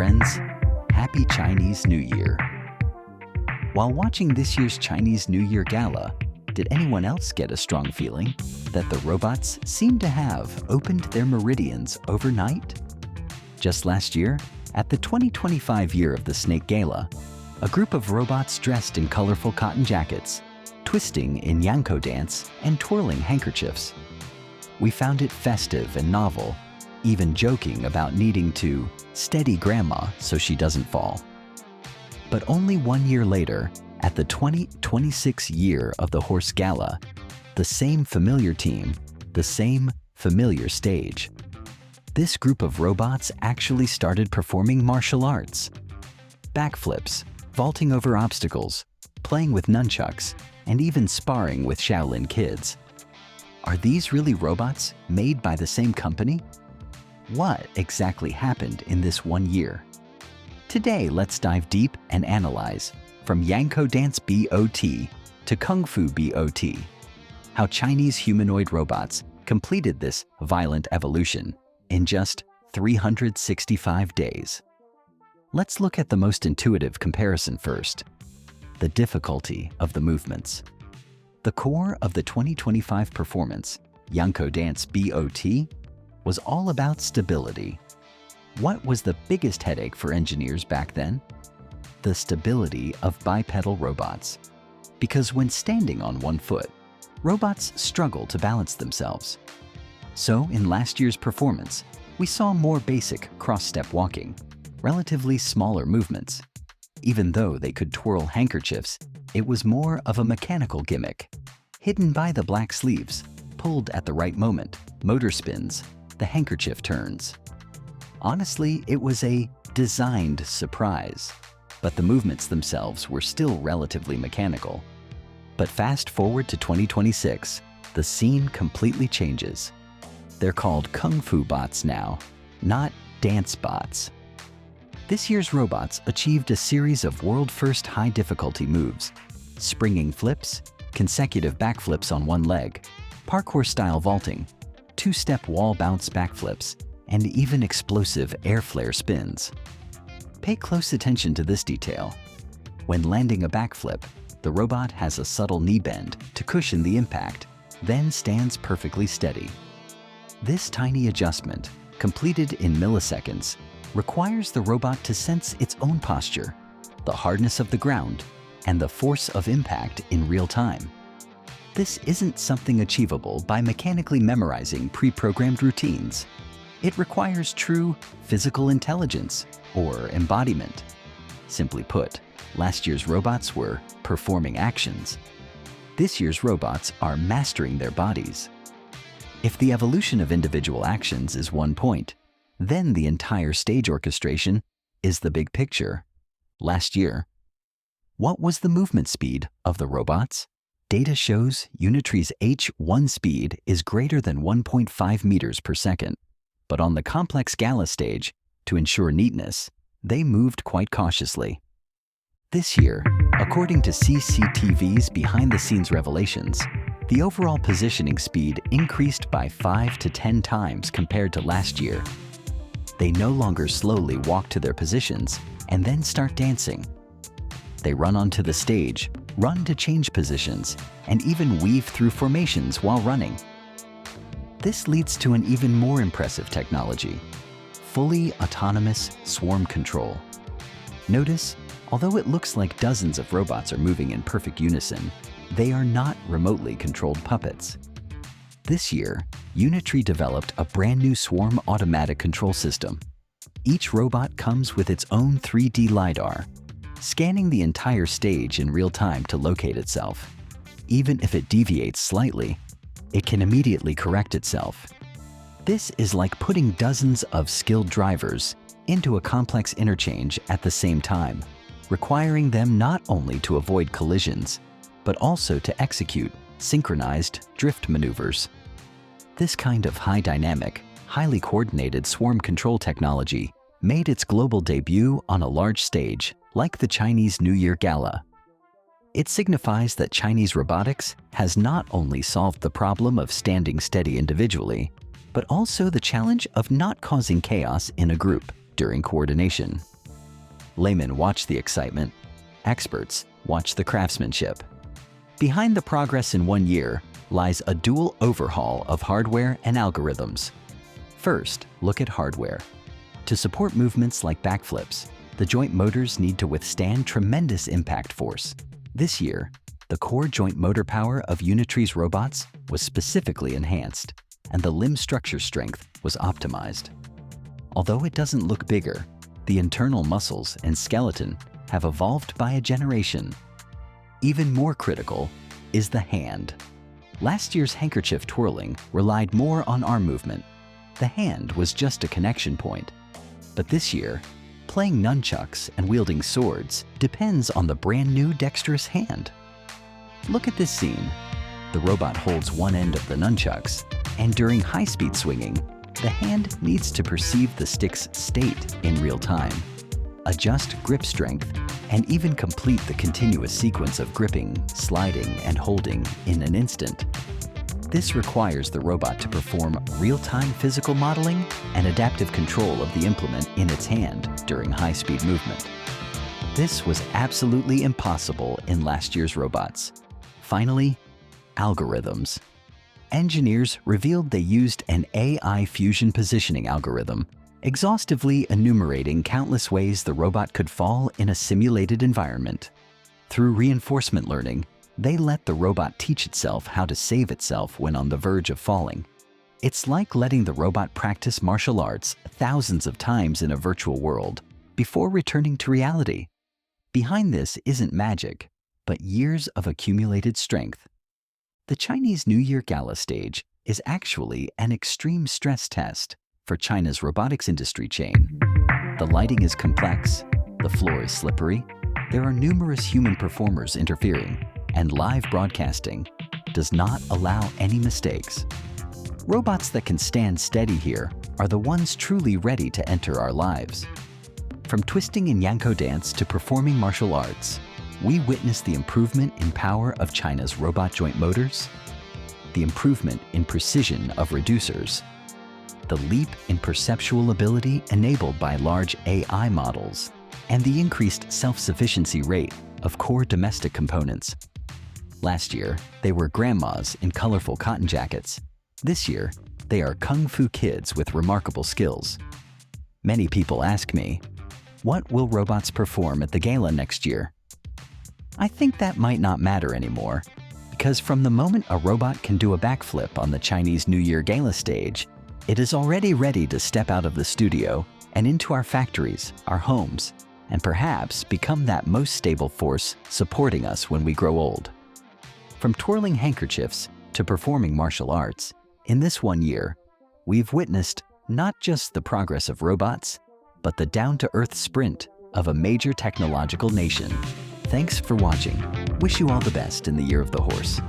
friends, Happy Chinese New Year. While watching this year's Chinese New Year Gala, did anyone else get a strong feeling that the robots seem to have opened their meridians overnight? Just last year, at the 2025 Year of the Snake Gala, a group of robots dressed in colorful cotton jackets, twisting in Yangko dance and twirling handkerchiefs. We found it festive and novel, even joking about needing to steady grandma so she doesn't fall. But only 1 year later, at the 2026 Year of the Horse Gala, the same familiar team, the same familiar stage. This group of robots actually started performing martial arts. Backflips, vaulting over obstacles, playing with nunchucks, and even sparring with Shaolin kids. Are these really robots made by the same company? What exactly happened in this 1 year? Today, let's dive deep and analyze, from Yangko dance BOT to Kung Fu BOT, how Chinese humanoid robots completed this violent evolution in just 365 days. Let's look at the most intuitive comparison first, the difficulty of the movements. The core of the 2025 performance, Yangko dance BOT, was all about stability. What was the biggest headache for engineers back then? The stability of bipedal robots. Because when standing on one foot, robots struggle to balance themselves. So in last year's performance, we saw more basic cross-step walking, relatively smaller movements. Even though they could twirl handkerchiefs, it was more of a mechanical gimmick, hidden by the black sleeves, pulled at the right moment, motor spins, the handkerchief turns. Honestly, it was a designed surprise, but the movements themselves were still relatively mechanical. But fast forward to 2026, the scene completely changes. They're called Kung Fu bots now, not dance bots. This year's robots achieved a series of world-first high-difficulty moves, springing flips, consecutive backflips on one leg, parkour-style vaulting, two-step wall bounce backflips, and even explosive air flare spins. Pay close attention to this detail. When landing a backflip, the robot has a subtle knee bend to cushion the impact, then stands perfectly steady. This tiny adjustment, completed in milliseconds, requires the robot to sense its own posture, the hardness of the ground, and the force of impact in real time. This isn't something achievable by mechanically memorizing pre-programmed routines. It requires true physical intelligence or embodiment. Simply put, last year's robots were performing actions. This year's robots are mastering their bodies. If the evolution of individual actions is one point, then the entire stage orchestration is the big picture. Last year, what was the movement speed of the robots? Data shows Unitree's H1 speed is greater than 1.5 meters per second. But on the complex Gala stage, to ensure neatness, they moved quite cautiously. This year, according to CCTV's behind-the-scenes revelations, the overall positioning speed increased by 5 to 10 times compared to last year. They no longer slowly walk to their positions and then start dancing. They run onto the stage, run to change positions, and even weave through formations while running. This leads to an even more impressive technology, fully autonomous swarm control. Notice, although it looks like dozens of robots are moving in perfect unison, they are not remotely controlled puppets. This year, Unitree developed a brand new swarm automatic control system. Each robot comes with its own 3D LiDAR, scanning the entire stage in real time to locate itself. Even if it deviates slightly, it can immediately correct itself. This is like putting dozens of skilled drivers into a complex interchange at the same time, requiring them not only to avoid collisions, but also to execute synchronized drift maneuvers. This kind of high-dynamic, highly coordinated swarm control technology made its global debut on a large stage like the Chinese New Year Gala. It signifies that Chinese robotics has not only solved the problem of standing steady individually, but also the challenge of not causing chaos in a group during coordination. Laymen watch the excitement. Experts watch the craftsmanship. Behind the progress in 1 year lies a dual overhaul of hardware and algorithms. First, look at hardware. To support movements like backflips, the joint motors need to withstand tremendous impact force. This year, the core joint motor power of Unitree's robots was specifically enhanced, and the limb structure strength was optimized. Although it doesn't look bigger, the internal muscles and skeleton have evolved by a generation. Even more critical is the hand. Last year's handkerchief twirling relied more on arm movement. The hand was just a connection point. But this year, playing nunchucks and wielding swords depends on the brand new dexterous hand. Look at this scene. The robot holds one end of the nunchucks, and during high-speed swinging, the hand needs to perceive the stick's state in real time, adjust grip strength, and even complete the continuous sequence of gripping, sliding, and holding in an instant. This requires the robot to perform real-time physical modeling and adaptive control of the implement in its hand during high-speed movement. This was absolutely impossible in last year's robots. Finally, algorithms. Engineers revealed they used an AI fusion positioning algorithm, exhaustively enumerating countless ways the robot could fall in a simulated environment. Through reinforcement learning, they let the robot teach itself how to save itself when on the verge of falling. It's like letting the robot practice martial arts thousands of times in a virtual world before returning to reality. Behind this isn't magic, but years of accumulated strength. The Chinese New Year Gala stage is actually an extreme stress test for China's robotics industry chain. The lighting is complex, the floor is slippery, there are numerous human performers interfering, and live broadcasting does not allow any mistakes. Robots that can stand steady here are the ones truly ready to enter our lives. From twisting in Yangko dance to performing martial arts, we witness the improvement in power of China's robot joint motors, the improvement in precision of reducers, the leap in perceptual ability enabled by large AI models, and the increased self-sufficiency rate of core domestic components. Last year, they were grandmas in colorful cotton jackets. This year, they are kung fu kids with remarkable skills. Many people ask me, what will robots perform at the gala next year? I think that might not matter anymore, because from the moment a robot can do a backflip on the Chinese New Year Gala stage, it is already ready to step out of the studio and into our factories, our homes, and perhaps become that most stable force supporting us when we grow old. From twirling handkerchiefs to performing martial arts, in this 1 year, we've witnessed not just the progress of robots, but the down-to-earth sprint of a major technological nation. Thanks for watching. Wish you all the best in the Year of the Horse.